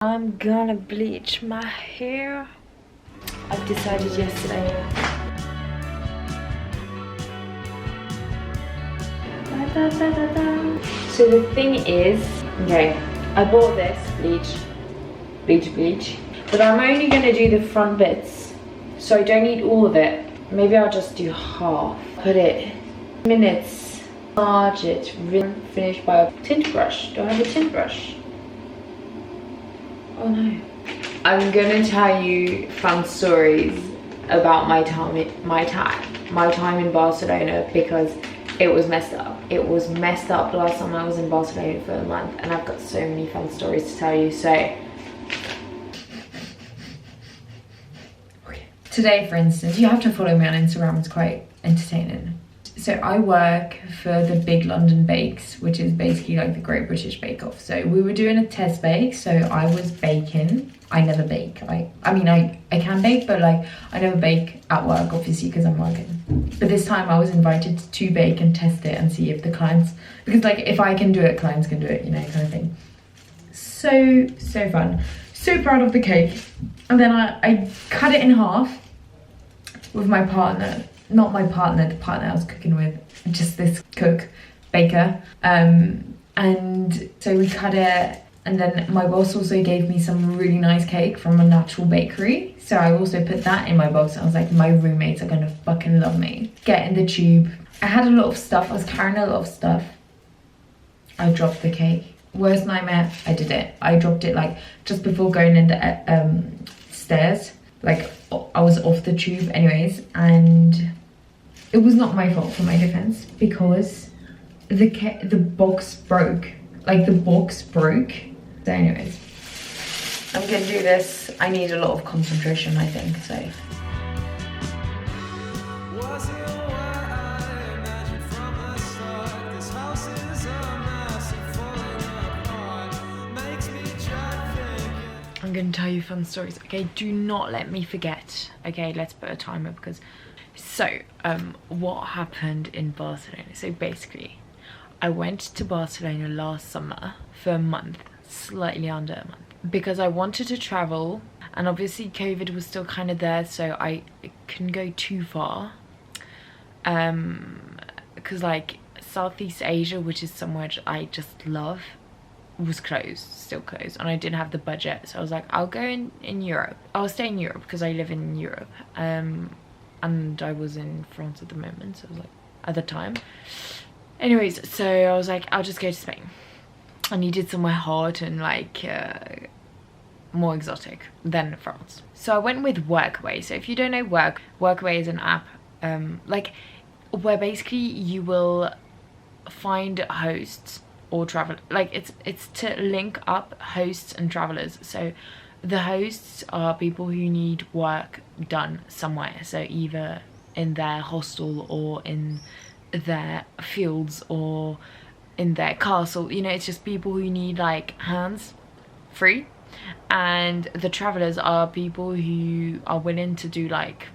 I'm gonna bleach my hair. I've decided yesterday. Da, da, da, da. So the thing is, okay, I bought this bleach, but I'm only gonna do the front bits, so I don't need all of it. Maybe I'll just do half. Put it minutes, charge it, finish by a tint brush. Do I have a tint brush? Oh no. I'm gonna tell you fun stories about my time in Barcelona, because it was messed up. It was messed up last time I was in Barcelona for a month, and I've got so many fun stories to tell you. So okay. Today, for instance, you have to follow me on Instagram, it's quite entertaining. So I work for the Big London Bakes, which is basically like the Great British Bake Off. So we were doing a test bake, so I was baking. I never bake. I mean, I can bake, but like I never bake at work, obviously, because I'm working. But this time I was invited to bake and test it and see if the clients, because like if I can do it, clients can do it, you know, kind of thing. So fun. So proud of the cake. And then I cut it in half with my partner. Not my partner, the partner I was cooking with, just this baker. And so we cut it, and then my boss also gave me some really nice cake from a natural bakery. So I also put that in my box. I was like, my roommates are gonna fucking love me. Get in the tube. I had a lot of stuff, I was carrying a lot of stuff. I dropped the cake. Worst nightmare, I did it. I dropped it like just before going in the stairs. Like I was off the tube anyways, and it was not my fault, for my defense, because the box broke. Like the box broke. So anyways, I'm gonna do this. I need a lot of concentration, I think, so. I'm gonna tell you fun stories. Okay, do not let me forget. Okay, let's put a timer, because so what happened in Barcelona? So basically I went to Barcelona last summer for a month, slightly under a month, because I wanted to travel, and obviously COVID was still kind of there, so I couldn't go too far, because like Southeast Asia, which is somewhere I just love, was still closed, and I didn't have the budget. So I was like, I'll go in Europe. I'll stay in Europe because I live in Europe, and I was in France at the moment, so I was like, at the time. Anyways, so I was like, I'll just go to Spain. I needed somewhere hot and like more exotic than France. So I went with Workaway. So if you don't know Workaway is an app like where basically you will find hosts or travel, like it's to link up hosts and travelers. So the hosts are people who need work done somewhere, so either in their hostel or in their fields or in their castle, you know, it's just people who need like hands free. And the travelers are people who are willing to do, like,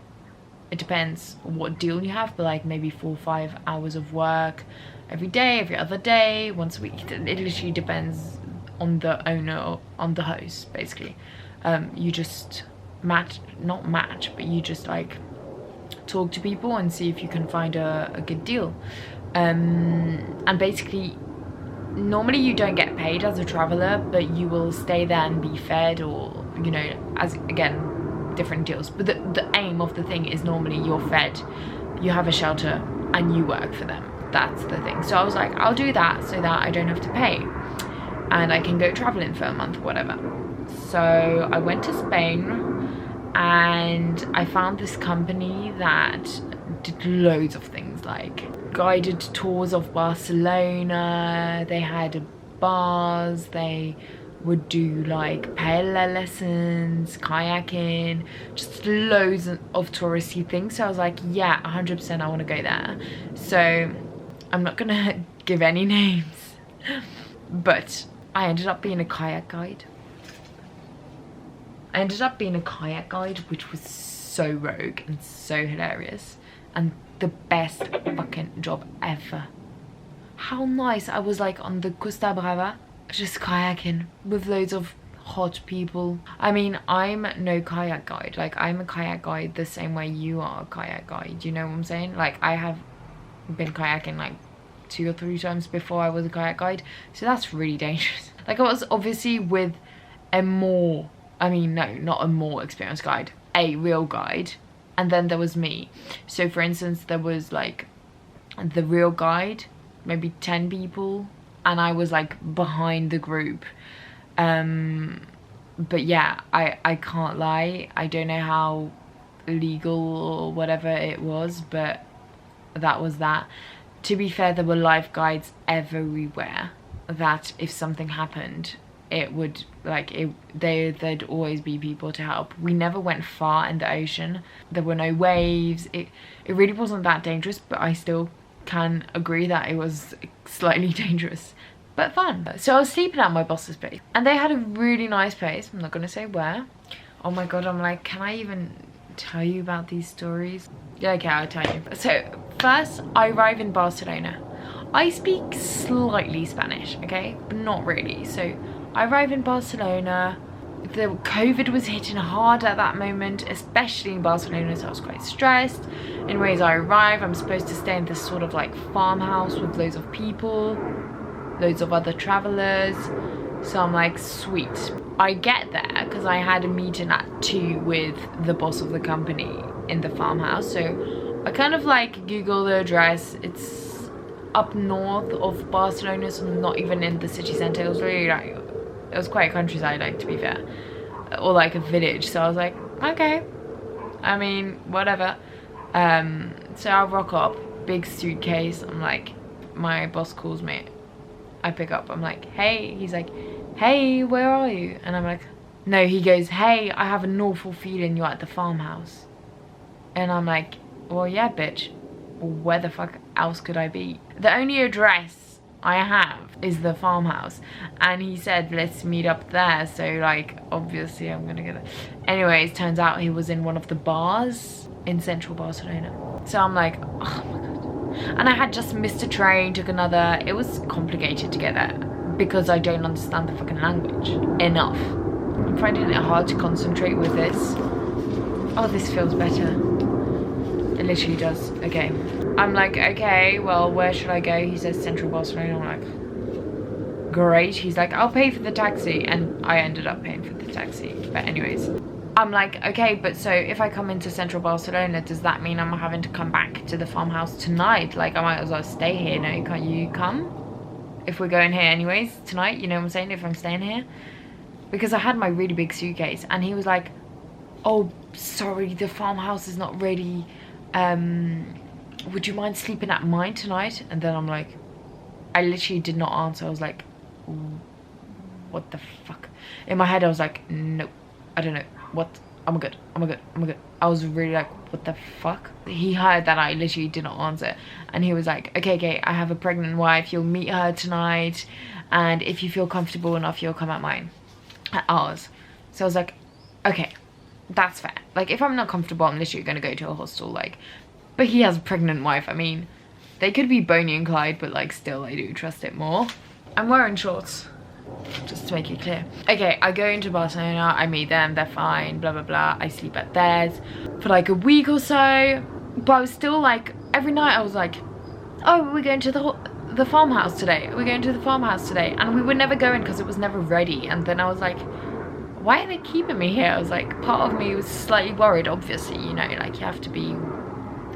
it depends what deal you have, but like maybe 4 or 5 hours of work every day, every other day, once a week. It literally depends on the owner or on the host, basically. You just not match, but you just like talk to people and see if you can find a good deal. And basically, normally you don't get paid as a traveler, but you will stay there and be fed, or, you know, as again, different deals. But the aim of the thing is normally you're fed, you have a shelter, and you work for them. That's the thing. So I was like, I'll do that so that I don't have to pay, and I can go traveling for a month, whatever. So I went to Spain, and I found this company that did loads of things, like guided tours of Barcelona. They had bars, they would do like paella lessons, kayaking, just loads of touristy things. So I was like, yeah, 100% I want to go there. So I'm not gonna give any names, but I ended up being a kayak guide. Which was so rogue and so hilarious, and the best fucking job ever. How nice. I was like on the Costa Brava, just kayaking with loads of hot people. I mean, I'm no kayak guide. Like, I'm a kayak guide the same way you are a kayak guide. You know what I'm saying? Like, I have been kayaking like 2 or 3 times before I was a kayak guide. So that's really dangerous. Like, I was obviously with a more, I mean, no, not a more experienced guide, a real guide. And then there was me. So for instance, there was like the real guide, maybe 10 people. And I was like behind the group. But yeah, I can't lie, I don't know how legal or whatever it was, but that was that. To be fair, there were life guides everywhere that if something happened, it would like there'd always be people to help. We never went far in the ocean, there were no waves, it really wasn't that dangerous, but I still can agree that it was slightly dangerous, but fun. So I was sleeping at my boss's place, and they had a really nice place. I'm not gonna say where. Oh my god, I'm like, can I even tell you about these stories? Yeah, okay, I'll tell you. So first, I arrive in Barcelona. I speak slightly Spanish, okay, but not really. So I arrive in Barcelona. The COVID was hitting hard at that moment, especially in Barcelona, so I was quite stressed. Anyways, I arrive, I'm supposed to stay in this sort of like farmhouse with loads of people, loads of other travelers. So I'm like, sweet. I get there because I had a meeting at 2 with the boss of the company in the farmhouse. So I kind of like Google the address. It's up north of Barcelona, so not even in the city centre. It was really like, it was quite countryside, like, to be fair, or like a village. So I was like, okay, I mean, whatever. So I rock up, big suitcase. I'm like, my boss calls me, I pick up, I'm like, hey. He's like, hey, where are you? And I'm like, no. He goes, hey, I have an awful feeling you're at the farmhouse. And I'm like, well, yeah, bitch, where the fuck else could I be? The only address I have is the farmhouse, and he said let's meet up there. So like, obviously I'm gonna get it. Anyways, turns out he was in one of the bars in central Barcelona. So I'm like, oh my god. And I had just missed a train, took another. It was complicated to get there because I don't understand the fucking language enough. I'm finding it hard to concentrate with this. Oh, this feels better. It literally does. Okay, I'm like, okay, well, where should I go? He says central Barcelona. I'm like, great. He's like, I'll pay for the taxi, and I ended up paying for the taxi. But anyways, I'm like, okay, but so if I come into central Barcelona, does that mean I'm having to come back to the farmhouse tonight? Like, I might as well stay here. No, can't you come if we're going here anyways tonight? You know what I'm saying? If I'm staying here, because I had my really big suitcase. And he was like, oh, sorry, the farmhouse is not ready. Would you mind sleeping at mine tonight? And then I'm like, I literally did not answer. I was like, what the fuck? In my head I was like, nope, I don't know what, I'm good. I was really like, what the fuck? He heard that I literally did not answer, and he was like, okay, I have a pregnant wife, you'll meet her tonight, and if you feel comfortable enough, you'll come at ours. So I was like, okay, that's fair. Like, if I'm not comfortable, I'm literally gonna go to a hostel. Like, but he has a pregnant wife. I mean, they could be Bonnie and Clyde, but like, still, I do trust it more. I'm wearing shorts, just to make it clear. Okay, I go into Barcelona, I meet them, they're fine, blah blah blah. I sleep at theirs for like a week or so, but I was still like, every night I was like, oh, we're going to the farmhouse today, we're going to the farmhouse today, and we were never going because it was never ready. And then I was like, why are they keeping me here? I was like, part of me was slightly worried, obviously, you know, like, you have to be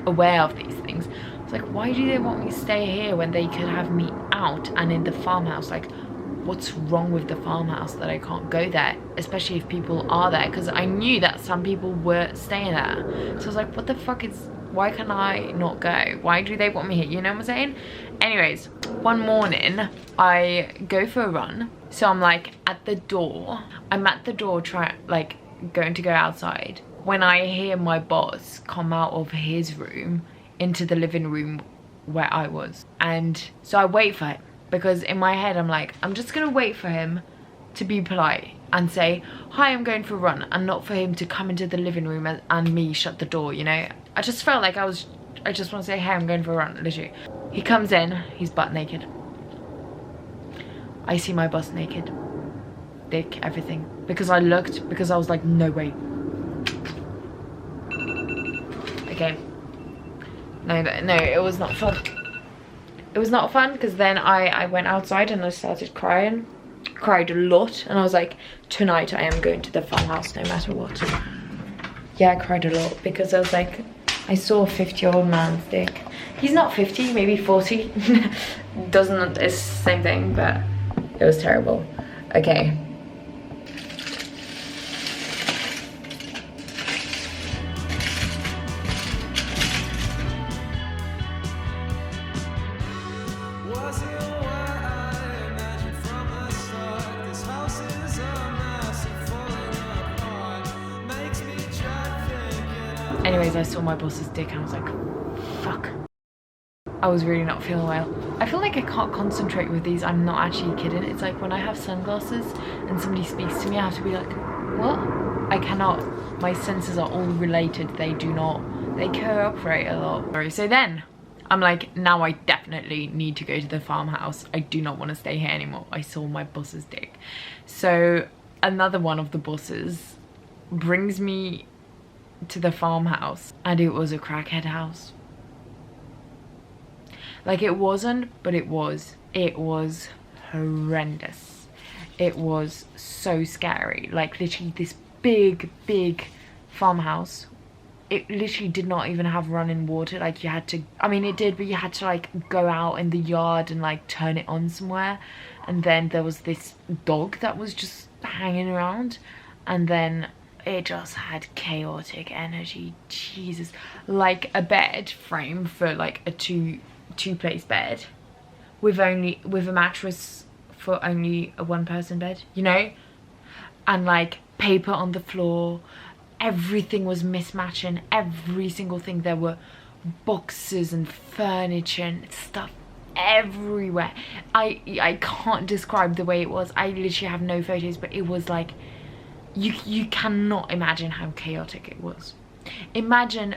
aware of these things. I was like, why do they want me to stay here when they could have me out and in the farmhouse? Like, what's wrong with the farmhouse that I can't go there, especially if people are there? Because I knew that some people were staying there. So I was like, what the fuck is, why can I not go? Why do they want me here? You know what I'm saying? Anyways, one morning I go for a run. So I'm like at the door. I'm at the door going to go outside, when I hear my boss come out of his room into the living room where I was. And so I wait for him, because in my head I'm like, I'm just gonna wait for him to be polite and say, hi, I'm going for a run, and not for him to come into the living room and me shut the door, you know? I just felt like I just want to say, hey, I'm going for a run, literally. He comes in, he's butt naked. I see my boss naked. dick, everything. Because I looked, because I was like, no way. Okay. No, it was not fun. It was not fun because then I went outside and I started crying. Cried a lot, and I was like, tonight I am going to the farmhouse no matter what. Yeah, I cried a lot because I was like, I saw a 50-year-old man's dick. He's not 50, maybe 40. Doesn't, it's the same thing, but it was terrible. Okay. Anyways, I saw my boss's dick and I was like, fuck. I was really not feeling well. I feel like I can't concentrate with these. I'm not actually kidding. It's like when I have sunglasses and somebody speaks to me, I have to be like, what? I cannot. My senses are all related. They do not. They cooperate a lot. So then I'm like, now I definitely need to go to the farmhouse. I do not want to stay here anymore. I saw my boss's dick. So another one of the bosses brings me to the farmhouse, and it was a crackhead house. Like, it wasn't, but it was horrendous. It was so scary. Like, literally this big farmhouse. It literally did not even have running water. Like, you had to, I mean it did, but you had to like go out in the yard and like turn it on somewhere. And then there was this dog that was just hanging around, and then it just had chaotic energy. Jesus. Like a bed frame for like a two-place bed with a mattress for only a one-person bed, you know, and like paper on the floor. Everything was mismatching, every single thing. There were boxes and furniture and stuff everywhere. I can't describe the way it was. I literally have no photos, but it was like, you cannot imagine how chaotic it was. Imagine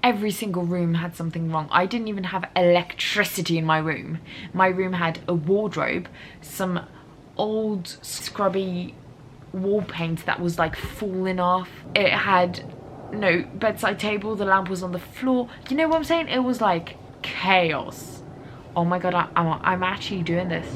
every single room had something wrong. I didn't even have electricity in my room. My room had a wardrobe, some old scrubby wall paint that was like falling off. It had no bedside table. The lamp was on the floor. You know what I'm saying? It was like chaos. Oh my god, I'm actually doing this.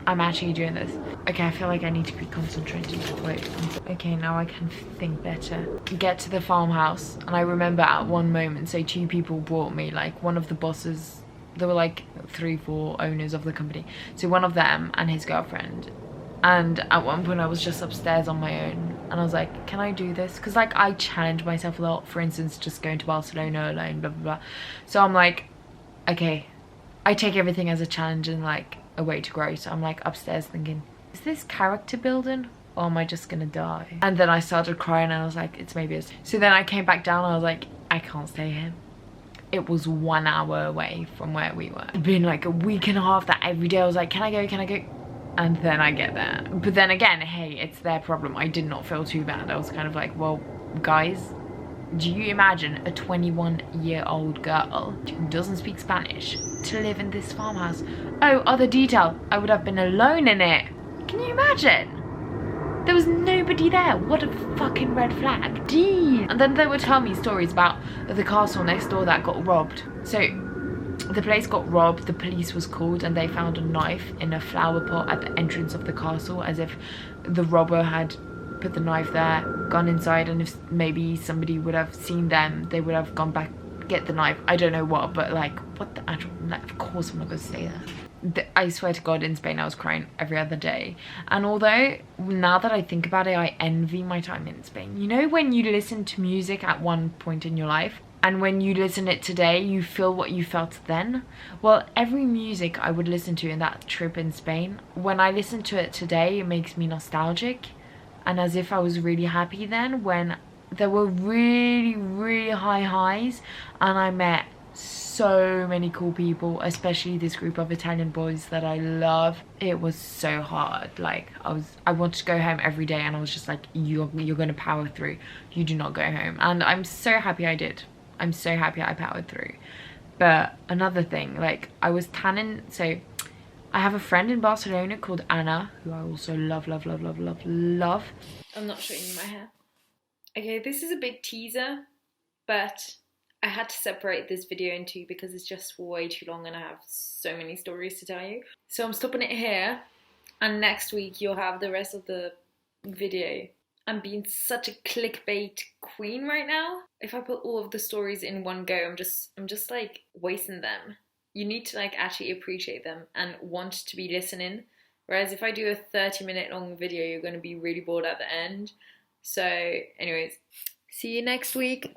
I'm actually doing this. Okay, I feel like I need to be concentrated. Wait. Okay, now I can think better. Get to the farmhouse, and I remember at one moment, so two people brought me, like one of the bosses. There were like 3-4 owners of the company. So one of them and his girlfriend. And at one point I was just upstairs on my own, and I was like, can I do this? Because like I challenge myself a lot. For instance, just going to Barcelona alone, blah blah blah. So I'm like, okay, I take everything as a challenge and like a way to grow. So I'm like upstairs thinking, is this character building or am I just gonna die? And then I started crying and I was like, it's maybe. So then I came back down and I was like, I can't stay here. It was 1 hour away from where we were. It'd been like a week and a half that every day I was like, can I go? And then I get there. But then again, hey, it's their problem. I did not feel too bad. I was kind of like, well, guys, do you imagine a 21-year-old girl who doesn't speak Spanish to live in this farmhouse? Oh, other detail, I would have been alone in it. Can you imagine? There was nobody there. What a fucking red flag. Gee. And then they would tell me stories about the castle next door that got robbed. So the place got robbed, the police was called, and they found a knife in a flower pot at the entrance of the castle, as if the robber had put the knife there, gone inside, and if maybe somebody would have seen them, they would have gone back, get the knife. I don't know what, but like, what the actual, like, of course I'm not gonna say that. I swear to God, in Spain I was crying every other day. And although now that I think about it, I envy my time in Spain. You know when you listen to music at one point in your life, and when you listen it today, you feel what you felt then? Well, every music I would listen to in that trip in Spain, when I listen to it today, it makes me nostalgic. And as if I was really happy then, when there were really high highs, and I met so many cool people, especially this group of Italian boys that I love. It was so hard. Like, I wanted to go home every day, and I was just like, you're gonna power through. You do not go home. And I'm so happy I did. I'm so happy I powered through. But another thing, like, I was tanning, so I have a friend in Barcelona called Anna, who I also love, love, love, love, love, love. I'm not showing you my hair. Okay, this is a big teaser, but I had to separate this video in two because it's just way too long and I have so many stories to tell you. So I'm stopping it here, and next week you'll have the rest of the video. I'm being such a clickbait queen right now. If I put all of the stories in one go, I'm just like wasting them. You need to like actually appreciate them and want to be listening. Whereas if I do a 30-minute long video, you're going to be really bored at the end. So anyways, see you next week.